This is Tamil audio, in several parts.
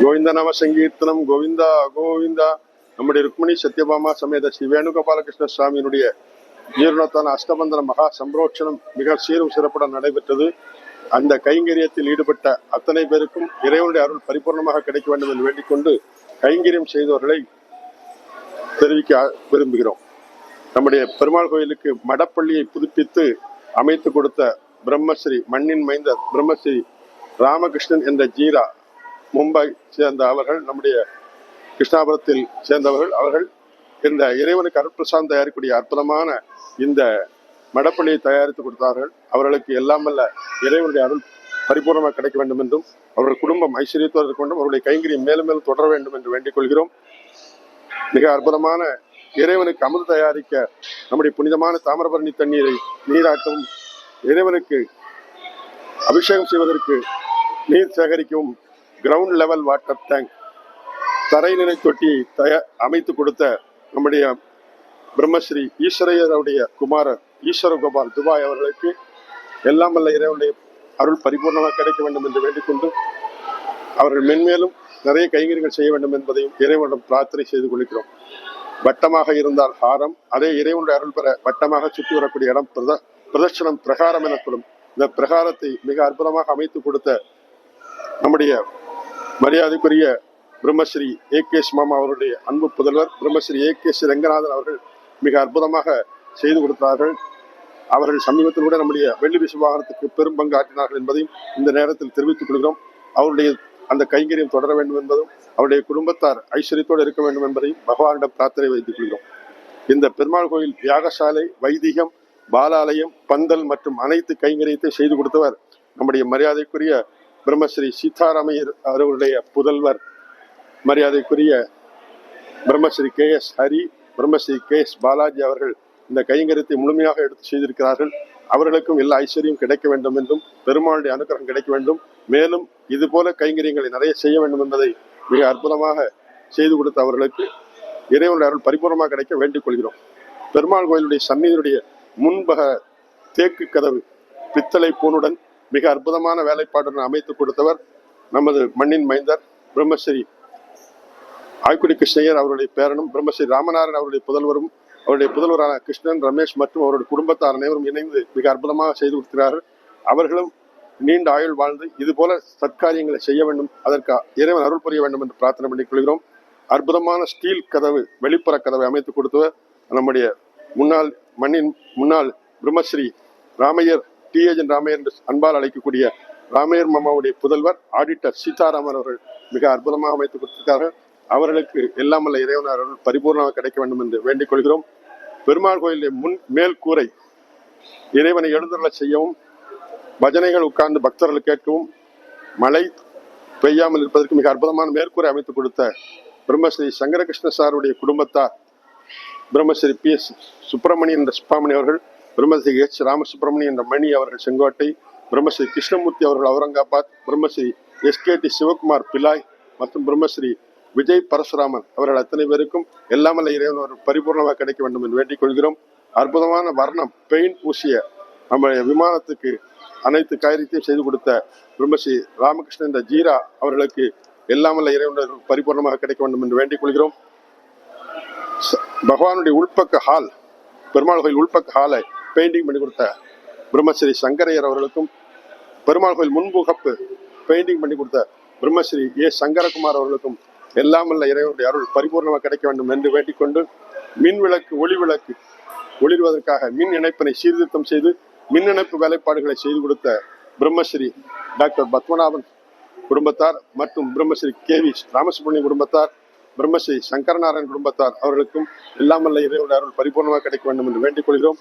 கோவிந்த நாம சங்கீர்த்தனம் கோவிந்தா கோவிந்தா. நம்முடைய ருக்மிணி சத்யபாமா சமேத ஸ்ரீ வேணுகோபாலகிருஷ்ண சுவாமியினுடைய ஜீரணத்தான அஷ்டபந்தன மகா சம்பரோட்சணம் மிக சீரும் சிறப்புடன் நடைபெற்றது. அந்த கைங்கரியத்தில் ஈடுபட்ட அத்தனை பேருக்கும் இறைவனுடைய அருள் பரிபூர்ணமாக கிடைக்க வேண்டும் என்று வேண்டிக் கொண்டு கைங்கரியம் செய்தவர்களை தெரிவிக்க விரும்புகிறோம். நம்முடைய பெருமாள் கோயிலுக்கு மடப்பள்ளியை புதுப்பித்து அமைத்து கொடுத்த பிரம்மஸ்ரீ மண்ணின் மைந்த பிரம்மஸ்ரீ ராமகிருஷ்ணன் என்ற ஜீரா மும்பை சேர்ந்த அவர்கள், நம்முடைய கிருஷ்ணாபுரத்தில் சேர்ந்தவர்கள். அவர்கள் இந்த இறைவனுக்கு அருட்பிரசாதம் தயாரிக்கக்கூடிய அற்புதமான இந்த மடப்பள்ளியை தயாரித்து கொடுத்தார்கள். அவர்களுக்கு எல்லாம் வல்ல இறைவனுடைய அருள் பரிபூர்ணமாக கிடைக்க வேண்டும் என்றும் அவர்கள் குடும்பம் ஐஸ்வர்யத்தோடு இருக்க வேண்டும், அவருடைய கைங்கரியம் மேலும் மேலும் தொடர வேண்டும் என்று வேண்டிக் கொள்கிறோம். மிக அற்புதமான இறைவனுக்கு அமுது தயாரிக்க நம்முடைய புனிதமான தாமிரபரணி தண்ணீரை நீராட்டவும், இறைவனுக்கு அபிஷேகம் செய்வதற்கு நீர் சேகரிக்கவும் கிரவுண்ட் லெவல் வாட்டர் டேங்க் தரைநிலை தொட்டியை அமைத்து கொடுத்த நம்முடைய பிரம்மஸ்ரீ ஈஸ்வரையருடைய குமாரர் ஈஸ்வர கோபால் துபாய் அவர்களுக்கு எல்லாம் வல்ல இறைவனுடைய அருள் பரிபூர்ணமாக கிடைக்க வேண்டும் என்று வேண்டிக்கொண்டு அவர்கள் மென்மேலும் நிறைய கைங்கரியங்கள் செய்ய வேண்டும் என்பதையும் இறைவனிடம் பிரார்த்தனை செய்து கொள்கிறோம். வட்டமாக இருந்தால் ஹாரம், அதே இறைவனுடைய அருள் பெற வட்டமாக சுற்றி வரக்கூடிய இடம் பிரதட்சணம் பிரகாரம் எனப்படும். இந்த பிரகாரத்தை மிக அற்புதமாக அமைத்து கொடுத்த நம்முடைய மரியாதைக்குரிய பிரம்மஸ்ரீ ஏகேஎஸ் மாமா அவருடைய அன்பு புதல்வர் பிரம்மஸ்ரீ ஏகேஎஸ் ரங்கநாதன் அவர்கள் மிக அற்புதமாக செய்து கொடுத்தார்கள். அவர்கள் சமீபத்தில் கூட நம்முடைய வெள்ளி விசுவாகனத்துக்கு பெரும் பங்கு ஆற்றினார்கள் என்பதையும் இந்த நேரத்தில் தெரிவித்துக் கொள்கிறோம். அவருடைய அந்த கைங்கரியம் தொடர வேண்டும் என்பதும் அவருடைய குடும்பத்தார் ஐஸ்வர்யத்தோடு இருக்க வேண்டும் என்பதையும் பகவானிடம் பிரார்த்தனை வைத்துக் கொள்கிறோம். இந்த பெருமாள் கோயில் யாகசாலை, வைதிகம், பாலாலயம், பந்தல் மற்றும் அனைத்து கைங்கரியத்தை செய்து கொடுத்தவர் நம்முடைய மரியாதைக்குரிய பிரம்மஸ்ரீ சீதாராமையர் அவர்களுடைய புதல்வர் மரியாதைக்குரிய பிரம்மஸ்ரீ KS ஹரி, பிரம்மஸ்ரீ KS பாலாஜி அவர்கள் இந்த கைங்கரியத்தை முழுமையாக எடுத்து செய்திருக்கிறார்கள். அவர்களுக்கும் எல்லா ஐஸ்வர்யம் கிடைக்க வேண்டும் என்றும் பெருமாளுடைய அனுகிரகம் கிடைக்க வேண்டும், மேலும் இது போல கைங்கரியங்களை நிறைய செய்ய வேண்டும் என்பதை மிக அற்புதமாக செய்து கொடுத்த அவர்களுக்கு இறைவனுடைய அருள் பரிபூர்ணமாக கிடைக்க வேண்டிக் கொள்கிறோம். பெருமாள் கோயிலுடைய சந்நிதியுடைய முன்பக தேக்கு கதவு பித்தளை பூனுடன் மிக அற்புதமான வேலைப்பாடுடன் அமைத்து கொடுத்தவர் நமது மண்ணின் மைந்தர் பிரம்மஸ்ரீ ஆய்க்குடி கிருஷ்ணய்யர் அவருடைய பேரனும் பிரம்மஸ்ரீ ராமநாதன் அவருடைய புதல்வரும், அவருடைய புதல்வரான கிருஷ்ணன், ரமேஷ் மற்றும் அவருடைய குடும்பத்தார் அனைவரும் இணைந்து மிக அற்புதமாக செய்து கொடுக்கிறார்கள். அவர்களும் நீண்ட ஆயுள் வாழ்ந்து இது போல சத்காரியங்களை செய்ய வேண்டும், அதற்கு இறைவன் அருள் புரிய வேண்டும் என்று பிரார்த்தனை பண்ணிக் கொள்கிறோம். அற்புதமான ஸ்டீல் கதவு, வெளிப்புற கதவை அமைத்து கொடுத்தவர் நம்முடைய மண்ணின் முன்னாள் பிரம்மஸ்ரீ ராமையர், TAஜன் ராமையர் என்று அன்பால் அழைக்கக்கூடிய ராமையர் மாமாவுடைய புதல்வர் ஆடிட்டர் சீதாராமன் அவர்கள் மிக அற்புதமாக அமைத்துக் கொடுத்திருக்கிறார்கள். அவர்களுக்கு எல்லாம் வல்ல இறைவன் அருள் பரிபூர்ணமாக கிடைக்க வேண்டும் என்று வேண்டிக் கொள்கிறோம். பெருமாள் கோயிலின் மேல் கூரை இறைவனை எழுந்தருள செய்யவும், பஜனைகள் உட்கார்ந்து பக்தர்கள் கேட்கவும், மழை பெய்யாமல் இருப்பதற்கு மிக அற்புதமான மேற்கூரை அமைத்துக் கொடுத்த பிரம்மஸ்ரீ சங்கரகிருஷ்ண சாருடைய குடும்பத்தார் பிரம்மஸ்ரீ PS சுப்பிரமணியன் என்ற சுப்பாமணி அவர்கள், பிரம்மஸ்ரீ H ராமசுப்பிரமணியன் என்ற மணி அவர்கள் செங்கோட்டை, பிரம்மஸ்ரீ கிருஷ்ணமூர்த்தி அவர்கள் அவுரங்காபாத், பிரம்மஸ்ரீ SKT சிவகுமார் பிலாய் மற்றும் பிரம்மஸ்ரீ விஜய் பரசுராமன் அவர்கள் அத்தனை பேருக்கும் எல்லாம் வல்ல இறைவன் பரிபூர்ணமாக கிடைக்க வேண்டும் என்று வேண்டிக் கொள்கிறோம். அற்புதமான வர்ணம் பெயிண்ட் பூசிய நம்முடைய விமானத்துக்கு அனைத்து காரியத்தையும் செய்து கொடுத்த பிரம்மஸ்ரீ ராமகிருஷ்ணன் என்ற ஜீரா அவர்களுக்கு எல்லாம் வல்ல இறைவன் பரிபூர்ணமாக கிடைக்க வேண்டும் என்று வேண்டிக் கொள்கிறோம். பகவானுடைய உள்பக்க ஹால், பெருமாள் கோயில் உள்பக்க ஹாலை பெயிண்டிங் பண்ணி கொடுத்த பிரம்மஸ்ரீ சங்கரையர் அவர்களுக்கும், பெருமாள் கோயில் முன்புகப்பு பெயிண்டிங் பண்ணி கொடுத்த பிரம்மஸ்ரீ A சங்கரகுமார் அவர்களுக்கும் எல்லாம் வல்ல இறைவனுடைய அருள் பரிபூர்ணமாக கிடைக்க வேண்டும் என்று வேண்டிக் கொண்டு, மின் விளக்கு ஒளி விளக்கு ஒளிர்வதற்காக மின் இணைப்பினை சீர்திருத்தம் செய்து மின் இணைப்பு வேலைப்பாடுகளை செய்து கொடுத்த பிரம்மஸ்ரீ டாக்டர் பத்மநாபன் குடும்பத்தார் மற்றும் பிரம்மஸ்ரீ KV ராமசுப்ரமணியன் குடும்பத்தார், பிரம்மஸ்ரீ சங்கரநாராயண் குடும்பத்தார் அவர்களுக்கும் எல்லாம் வல்ல இறைவனுடைய அருள் பரிபூர்ணமாக கிடைக்க வேண்டும் என்று வேண்டிக் கொள்கிறோம்.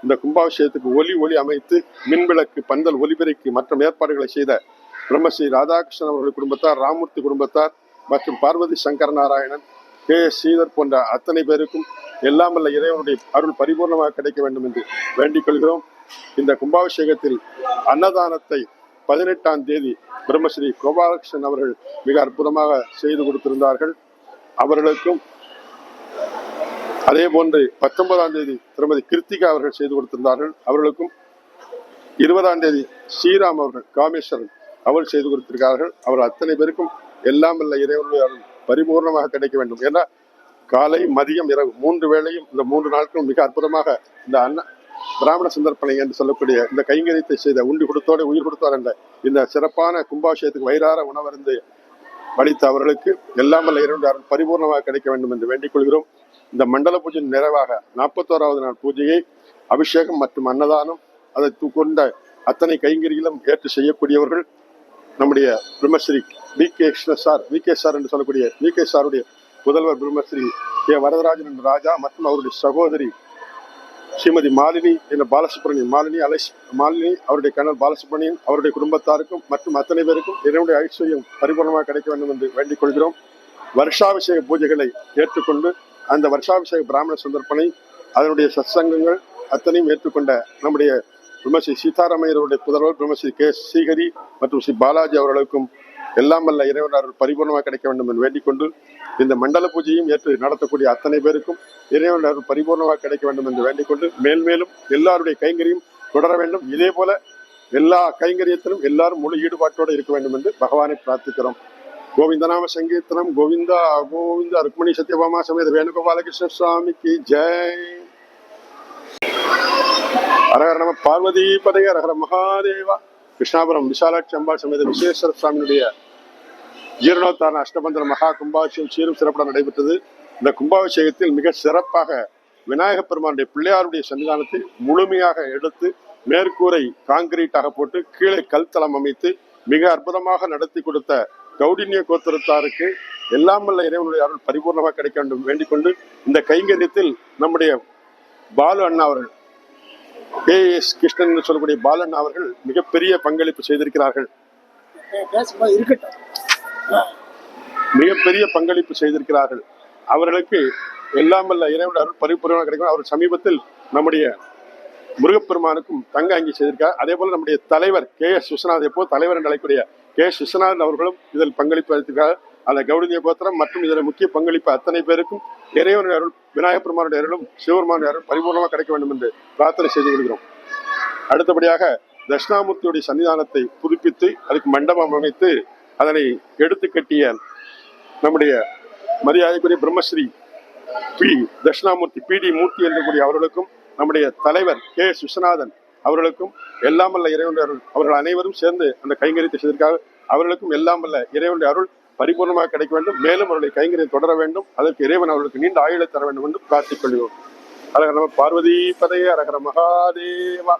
இந்த கும்பாபிஷேகத்துக்கு ஒளி அமைத்து மின்விளக்கு, பந்தல், ஒலிபெருக்கி மற்றும் ஏற்பாடுகளை செய்த பிரம்மஸ்ரீ ராதாகிருஷ்ணன் அவர்கள் குடும்பத்தார், ராமூர்த்தி குடும்பத்தார் மற்றும் பார்வதி சங்கர நாராயணன், KS ஸ்ரீதர் போன்ற அத்தனை பேருக்கும் எல்லாம் வல்ல இறைவனுடைய அருள் பரிபூர்ணமாக கிடைக்க வேண்டும் என்று வேண்டிக் கொள்கிறோம். இந்த கும்பாபிஷேகத்தில் அன்னதானத்தை 18ஆம் தேதி பிரம்மஸ்ரீ கோபாலகிருஷ்ணன் அவர்கள் மிக அற்புதமாக செய்து கொடுத்திருந்தார்கள். அவர்களுக்கும் அதே போன்று 19ஆம் தேதி திருமதி கிருத்திகா அவர்கள் செய்து கொடுத்திருந்தார்கள். அவர்களுக்கும் 20ஆம் தேதி ஸ்ரீராம் அவர்கள் காமேஸ்வரன் அவர்கள் செய்து கொடுத்திருக்கிறார்கள். அவர்கள் அத்தனை பேருக்கும் எல்லாம் வல்ல இறைவனுடைய அருள் பரிபூர்ணமாக கிடைக்க வேண்டும். ஏன்னா காலை மதியம் இரவு 3 வேளையும் இந்த 3 நாட்களும் மிக அற்புதமாக இந்த பிராமண சந்தர்ப்பணை என்று சொல்லக்கூடிய இந்த கைங்கரியத்தை செய்த உண்டி கொடுத்தோடு உயிர் கொடுத்தோர் என்ற இந்த சிறப்பான கும்பாபிஷேகத்துக்கு வயிறார உணவருந்து வடித்த அவர்களுக்கு எல்லாம் வல்ல இறைவனுடைய அருள் பரிபூர்ணமாக கிடைக்க வேண்டும் என்று வேண்டிக் கொள்கிறோம். இந்த மண்டல பூஜையின் நிறைவாக 41வது நாள் பூஜையை அபிஷேகம் மற்றும் அன்னதானம் அதை கொண்ட அத்தனை கைங்கரிகளும் ஏற்று செய்யக்கூடியவர்கள் நம்முடைய பிரம்மஸ்ரீ வி கே சார் என்று சொல்லக்கூடிய வி கே சாருடைய முதல்வர் பிரம்மஸ்ரீ கே வரதராஜன் என்ற ராஜா மற்றும் அவருடைய சகோதரி ஸ்ரீமதி மாலினி என்ற பாலசுப்ரமணியன் மாலினி அவருடைய கணவர் பாலசுப்ரமணியன் அவருடைய குடும்பத்தாருக்கும் மற்றும் அத்தனை பேருக்கும் இறைவனுடைய ஐஸ்வர்யம் பரிபூர்ணமாக கிடைக்க வேண்டும் என்று வேண்டிக் கொள்கிறோம். வருஷாபிஷேக பூஜைகளை ஏற்றுக்கொண்டு அந்த வருஷாபிஷேக பிராமண சந்தர்ப்பணை அதனுடைய சத்சங்கங்கள் அத்தனையும் ஏற்றுக்கொண்ட நம்முடைய பிரம்மஸ்ரீ சீதாராமையருடைய புதல்வர் பிரம்மஸ்ரீ கே ஸ்ரீஹரி மற்றும் ஸ்ரீ பாலாஜி அவர்களுக்கும் எல்லாம் வல்ல இறைவன் பரிபூர்ணமாக கிடைக்க வேண்டும் என்று வேண்டிக் கொண்டு இந்த மண்டல பூஜையும் ஏற்று நடத்தக்கூடிய அத்தனை பேருக்கும் இறைவன் பரிபூர்ணமாக கிடைக்க வேண்டும் என்று வேண்டிக் கொண்டு மேல்மேலும் எல்லாருடைய கைங்கரியும் தொடர வேண்டும். இதே போல எல்லா கைங்கரியத்திலும் எல்லாரும் முழு ஈடுபாட்டோடு இருக்க வேண்டும் என்று பகவானை பிரார்த்திக்கிறோம். கோவிந்தநாம சங்கீர்த்தனம் கோவிந்தா கோவிந்தா ருக்மணி சத்யபாமா சமேத வேணுகோபாலகிருஷ்ண சுவாமிக்கு ஜெய். ஹரஹர நம பார்வதி பதய ஹரஹர மகாதேவா. கிருஷ்ணாபுரம் விசாலாட்சி அம்பாள் சமேத விஸ்வேஸ்வர சுவாமியினுடைய ஜீரணோத்தாரண அஷ்டபந்தன மகா கும்பாபிஷேகம் சீரும் சிறப்புடன் நடைபெற்றது. இந்த கும்பாபிஷேகத்தில் மிக சிறப்பாக விநாயக பெருமானுடைய பிள்ளையாருடைய சன்னிதானத்தை முழுமையாக எடுத்து மேற்கூரை காங்கிரீட்டாக போட்டு கீழே கல் தளம் அமைத்து மிக அற்புதமாக நடத்தி கொடுத்த கௌடின்ய கோத்திரத்தாருக்கு எல்லாம் வல்ல இறைவனுடைய அருள் பரிபூர்ணமாக கிடைக்க வேண்டும் வேண்டிக் கொண்டு இந்த கைங்கரியத்தில் நம்முடைய பாலு அண்ணா அவர்கள் KS கிருஷ்ணன் என்று சொல்லக்கூடிய பாலு அண்ணா அவர்கள் மிகப்பெரிய பங்களிப்பு செய்திருக்கிறார்கள். மிகப்பெரிய பங்களிப்பு செய்திருக்கிறார்கள். அவர்களுக்கு எல்லாம் வல்ல இறைவனுடைய அருள் பரிபூர்ணமாக கிடைக்கும். அவர் சமீபத்தில் நம்முடைய முருகப்பெருமானுக்கும் தங்க அங்கி செய்திருக்கார். அதே போல நம்முடைய தலைவர் KS விஸ்வநாதன் எப்போ தலைவர் என்று அழைக்கக்கூடிய KS விஸ்வநாதன் அவர்களும் இதில் பங்களிப்பு அளித்திருக்கிறார். அந்த கௌடினிய கோத்திரம் மற்றும் இதில் முக்கிய பங்களிப்பு அத்தனை பேருக்கும் இறைவனுடைய அருள் விநாயகப் பெருமானுடைய அருளும் சிவபெருமானுடைய அருள் பரிபூர்ணமாக கிடைக்க வேண்டும் என்று பிரார்த்தனை செய்து கொள்கிறோம். அடுத்தபடியாக தட்சிணாமூர்த்தியுடைய சன்னிதானத்தை புதுப்பித்து அதுக்கு மண்டபம் அமைத்து அதனை எடுத்து கட்டிய நம்முடைய மரியாதைக்குரிய பிரம்மஸ்ரீ தட்சிணாமூர்த்தி PD மூர்த்தி என்றக்கூடிய அவர்களுக்கும் நம்முடைய தலைவர் KS விஸ்வநாதன் அவர்களுக்கும் எல்லாம் வல்ல இறைவனுடைய அருள் அவர்கள் அனைவரும் சேர்ந்து அந்த கைங்கரியத்தை செய்திருக்காங்க. அவர்களுக்கும் எல்லாம் வல்ல இறைவனுடைய அருள் பரிபூர்ணமாக கிடைக்க வேண்டும். மேலும் அவருடைய கைங்கரியம் தொடர வேண்டும். அதற்கு இறைவன் அவர்களுக்கு நீண்ட ஆயுளை தர வேண்டும் என்று பிரார்த்திக் கொள்கிறோம். ஹரஹர நம பார்வதி பதயே ஹரஹர மகாதேவா.